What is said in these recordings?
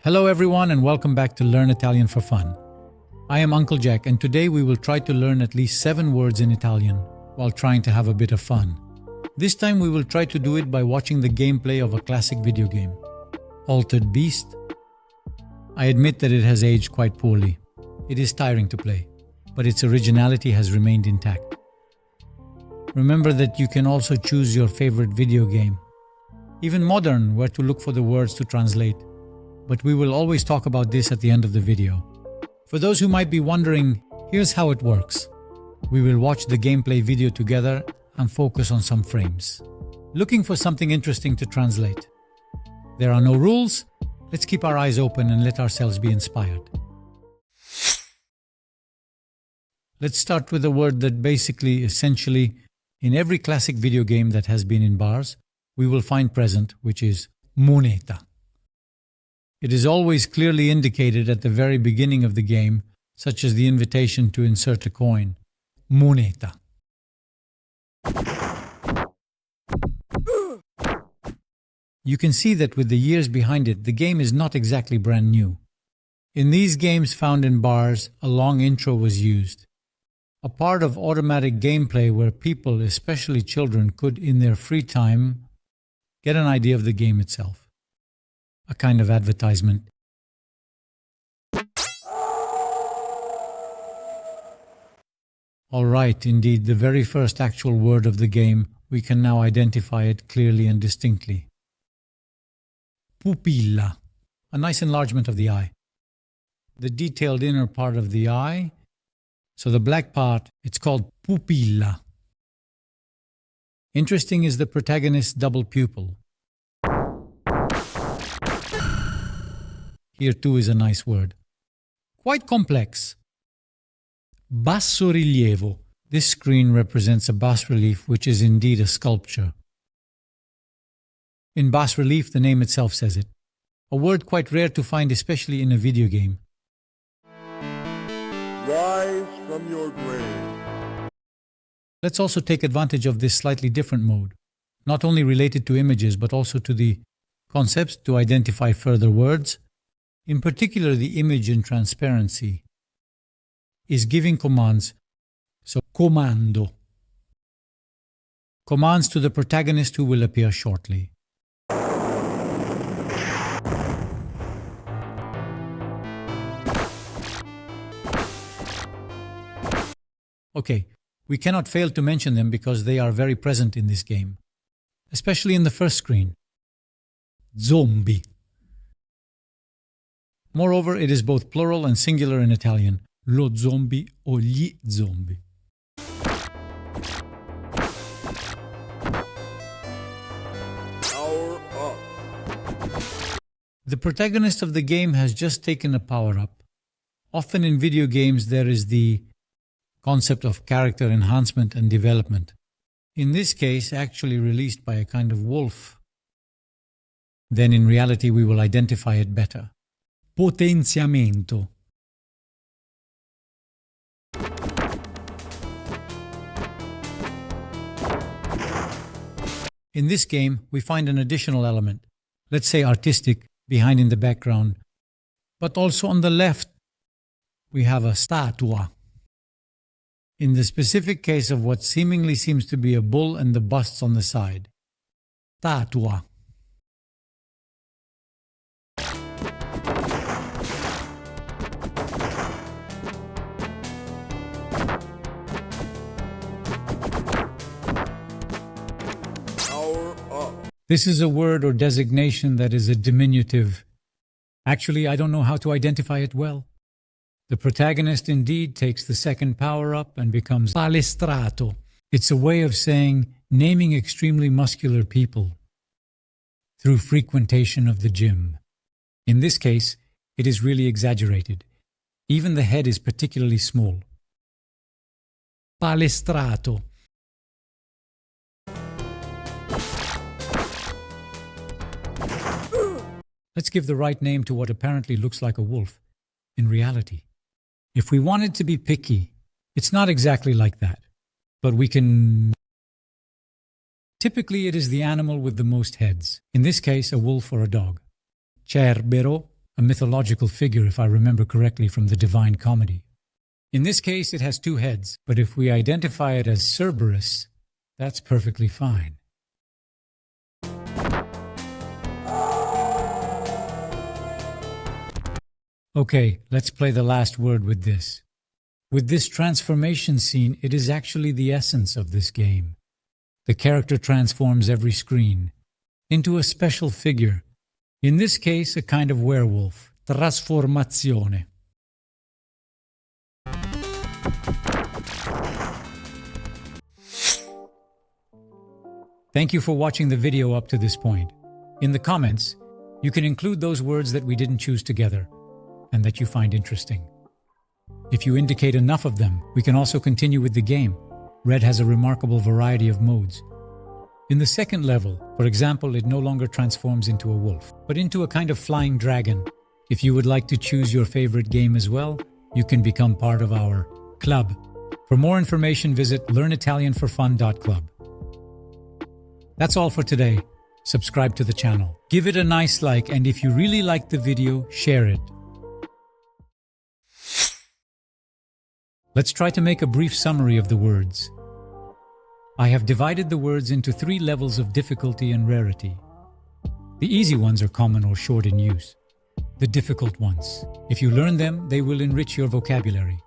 Hello everyone and welcome back to Learn Italian for Fun. I am Uncle Jack and today we will try to learn at least 7 words in Italian while trying to have a bit of fun. This time we will try to do it by watching the gameplay of a classic video game, Altered Beast. I admit that it has aged quite poorly. It is tiring to play, but its originality has remained intact. Remember that you can also choose your favorite video game, even modern, where to look for the words to translate. But we will always talk about this at the end of the video. For those who might be wondering, here's how it works. We will watch the gameplay video together and focus on some frames, looking for something interesting to translate. There are no rules. Let's keep our eyes open and let ourselves be inspired. Let's start with a word that essentially, in every classic video game that has been in bars, we will find present, which is moneta. It is always clearly indicated at the very beginning of the game, such as the invitation to insert a coin. Moneta. You can see that with the years behind it, the game is not exactly brand new. In these games found in bars, a long intro was used. A part of automatic gameplay where people, especially children, could, in their free time, get an idea of the game itself. A kind of advertisement. All right, indeed, the very first actual word of the game, we can now identify it clearly and distinctly. Pupilla, a nice enlargement of the eye. The detailed inner part of the eye, so the black part, it's called pupilla. Interesting is the protagonist's double pupil. Here too is a nice word. Quite complex. Bassorilievo. This screen represents a bas-relief, which is indeed a sculpture. In bas-relief, the name itself says it. A word quite rare to find, especially in a video game. Rise from your grave. Let's also take advantage of this slightly different mode, not only related to images, but also to the concepts to identify further words. In particular, the image in transparency is giving commands, so comando. Commands to the protagonist who will appear shortly. Okay, we cannot fail to mention them because they are very present in this game, especially in the first screen. Zombie. Moreover, it is both plural and singular in Italian, lo zombie o gli zombie. Power up. The protagonist of the game has just taken a power-up. Often in video games there is the concept of character enhancement and development. In this case, actually released by a kind of wolf. Then in reality we will identify it better. Potenziamento. In this game, we find an additional element, let's say artistic, behind in the background. But also on the left, we have a statua. In the specific case of what seemingly seems to be a bull and the busts on the side. Statua. This is a word or designation that is a diminutive. Actually, I don't know how to identify it well. The protagonist indeed takes the second power-up and becomes palestrato. It's a way of saying, naming extremely muscular people through frequentation of the gym. In this case, it is really exaggerated. Even the head is particularly small. Palestrato. Let's give the right name to what apparently looks like a wolf. In reality, if we wanted to be picky, it's not exactly like that. But we can... Typically, it is the animal with the most heads. In this case, a wolf or a dog. Cerbero a mythological figure if I remember correctly from the Divine Comedy. In this case, it has two heads, but if we identify it as cerberus, that's perfectly fine. Okay, let's play the last word with this. With this transformation scene, it is actually the essence of this game. The character transforms every screen into a special figure. In this case, a kind of werewolf. Trasformazione. Thank you for watching the video up to this point. In the comments, you can include those words that we didn't choose together and that you find interesting. If you indicate enough of them, we can also continue with the game. Red has a remarkable variety of modes. In the second level, for example, it no longer transforms into a wolf, but into a kind of flying dragon. If you would like to choose your favorite game as well, you can become part of our club. For more information, visit learnitalianforfun.club. That's all for today. Subscribe to the channel. Give it a nice like, and if you really liked the video, share it. Let's try to make a brief summary of the words. I have divided the words into 3 levels of difficulty and rarity. The easy ones are common or short in use. The difficult ones, if you learn them, they will enrich your vocabulary.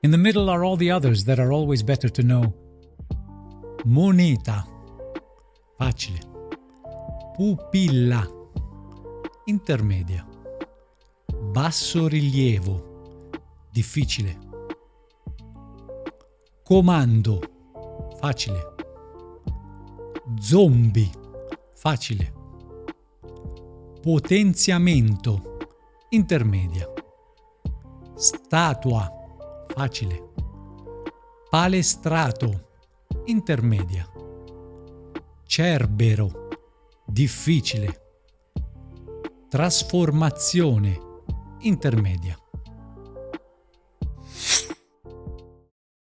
In the middle are all the others that are always better to know. Moneta, facile. Pupilla, intermedia. Bassorilievo, difficile. Comando, facile. Zombie, facile. Potenziamento, intermedia. Statua, facile. Palestrato, intermedia. Cerbero, difficile. Trasformazione, intermedia.